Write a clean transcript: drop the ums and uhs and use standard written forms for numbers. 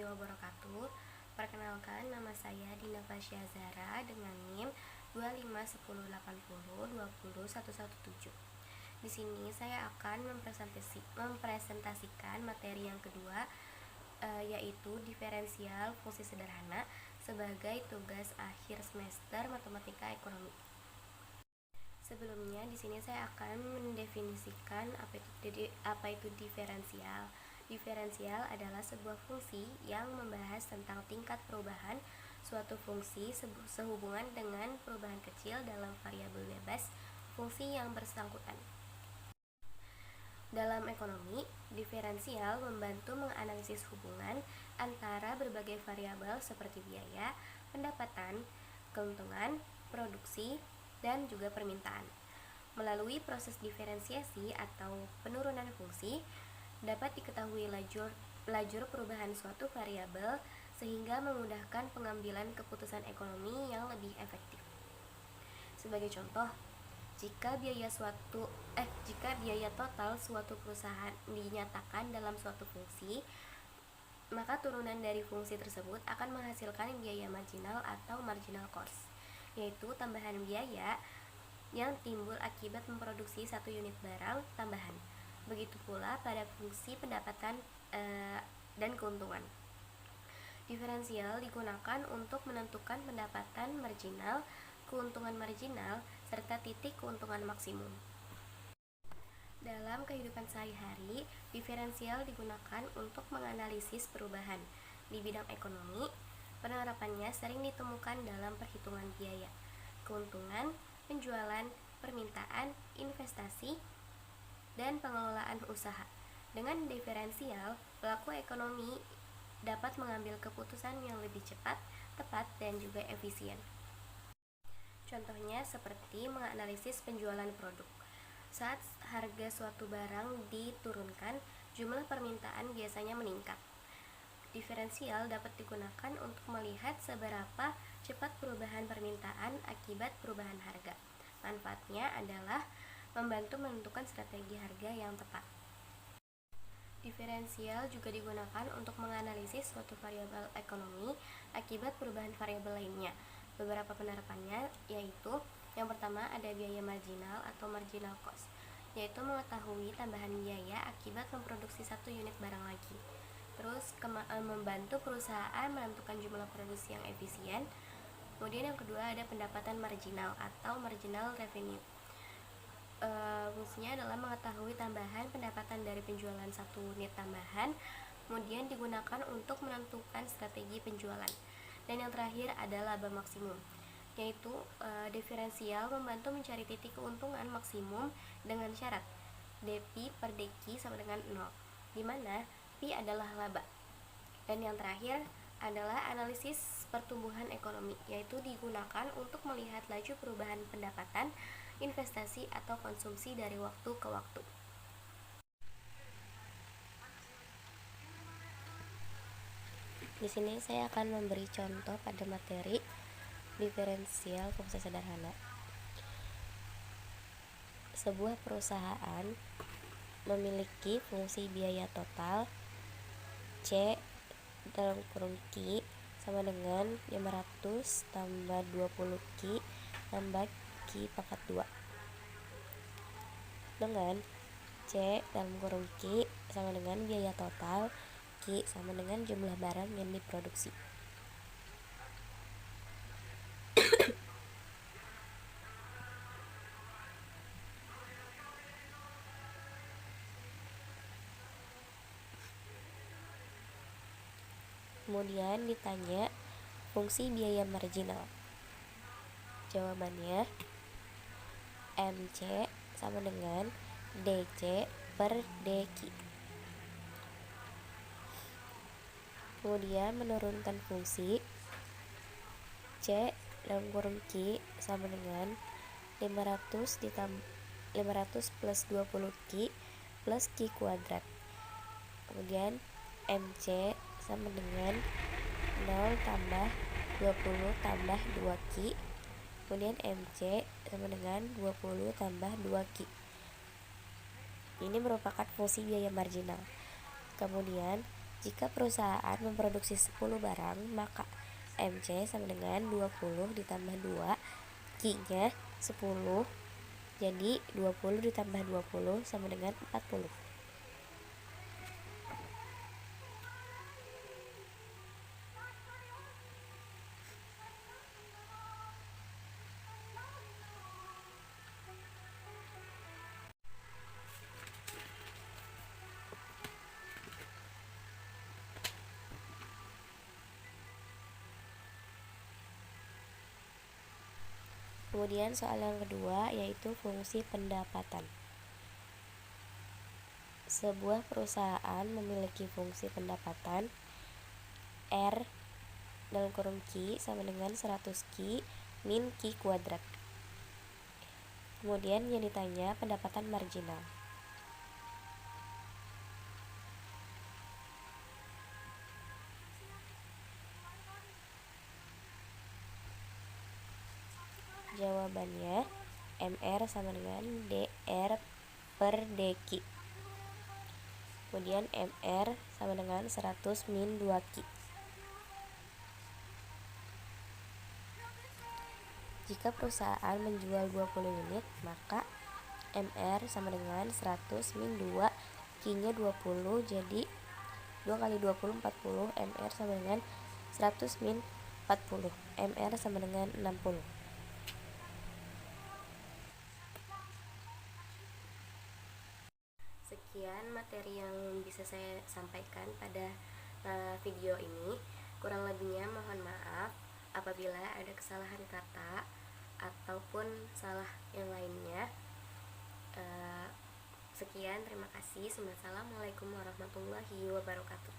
warahmatullahi wabarakatuh. Perkenalkan, nama saya Dina Fasya Zahra dengan NIM 25108020117. Di sini saya akan mempresentasikan materi yang kedua, yaitu diferensial fungsi sederhana sebagai tugas akhir semester matematika ekonomi. Sebelumnya, di sini saya akan mendefinisikan apa itu diferensial. Diferensial adalah sebuah fungsi yang membahas tentang tingkat perubahan suatu fungsi sehubungan dengan perubahan kecil dalam variabel bebas fungsi yang bersangkutan. Dalam ekonomi, diferensial membantu menganalisis hubungan antara berbagai variabel seperti biaya, pendapatan, keuntungan, produksi, dan juga permintaan. Melalui proses diferensiasi atau penurunan fungsi, dapat diketahui lajur perubahan suatu variabel sehingga memudahkan pengambilan keputusan ekonomi yang lebih efektif. Sebagai contoh, jika biaya total suatu perusahaan dinyatakan dalam suatu fungsi, maka turunan dari fungsi tersebut akan menghasilkan biaya marginal atau marginal cost, yaitu tambahan biaya yang timbul akibat memproduksi satu unit barang tambahan. Begitu pula pada fungsi pendapatan dan keuntungan. Diferensial digunakan untuk menentukan pendapatan marginal, keuntungan marginal, serta titik keuntungan maksimum. Dalam kehidupan sehari-hari, diferensial digunakan untuk menganalisis perubahan. Di bidang ekonomi, penerapannya sering ditemukan dalam perhitungan biaya, keuntungan, penjualan, permintaan, investasi, dan pengelolaan usaha. Dengan diferensial, pelaku ekonomi dapat mengambil keputusan yang lebih cepat, tepat, dan juga efisien. Contohnya seperti menganalisis penjualan produk. Saat harga suatu barang diturunkan, jumlah permintaan biasanya meningkat. Diferensial dapat digunakan untuk melihat seberapa cepat perubahan permintaan akibat perubahan harga. Manfaatnya adalah membantu menentukan strategi harga yang tepat. Diferensial juga digunakan untuk menganalisis suatu variabel ekonomi akibat perubahan variabel lainnya. Beberapa penerapannya yaitu, yang pertama ada biaya marginal atau marginal cost, yaitu mengetahui tambahan biaya akibat memproduksi satu unit barang lagi. Terus membantu perusahaan menentukan jumlah produksi yang efisien. Kemudian yang kedua ada pendapatan marginal atau marginal revenue. Fungsinya adalah mengetahui tambahan pendapatan dari penjualan satu unit tambahan, kemudian digunakan untuk menentukan strategi penjualan. Dan yang terakhir adalah laba maksimum, yaitu diferensial membantu mencari titik keuntungan maksimum dengan syarat dP per dQ sama dengan 0, di mana Pi adalah laba. Dan yang terakhir adalah analisis pertumbuhan ekonomi, yaitu digunakan untuk melihat laju perubahan pendapatan, investasi, atau konsumsi dari waktu ke waktu. Di sini saya akan memberi contoh pada materi diferensial fungsi sederhana. Sebuah perusahaan memiliki fungsi biaya total C dalam kurung Q sama dengan 500 tambah 20 Q tambah Q pangkat 2, dengan C dalam kurung Q sama dengan biaya total, Q sama dengan jumlah barang yang diproduksi. Kemudian ditanya fungsi biaya marginal. Jawabannya MC sama dengan DC per DQ. Kemudian menurunkan fungsi C dalam kurung Q sama dengan 500 plus 20 Q plus Q kuadrat. Kemudian MC sama dengan 0 tambah 20 tambah 2Q. Kemudian MC sama dengan 20 tambah 2Q. Ini merupakan fungsi biaya marginal. Kemudian Jika perusahaan memproduksi 10 barang, maka MC sama dengan 20 ditambah 2, Q-nya 10, jadi 20 ditambah 20 sama dengan 40. Kemudian soal yang kedua yaitu fungsi pendapatan. Sebuah perusahaan memiliki fungsi pendapatan R dalam kurung Q sama dengan 100 Q min Q kuadrat. Kemudian yang ditanya pendapatan marginal. Jawabannya MR sama dengan DR per DQ. Kemudian MR sama dengan 100 min 2Q. Jika perusahaan menjual 20 unit, maka MR sama dengan 100 min 2, Q-nya 20, jadi 2 kali 20, 40, MR sama dengan 100 min 40, MR sama dengan 60. Sekian materi yang bisa saya sampaikan pada video ini. Kurang lebihnya mohon maaf apabila ada kesalahan kata ataupun salah yang lainnya. Sekian, terima kasih. Assalamualaikum warahmatullahi wabarakatuh.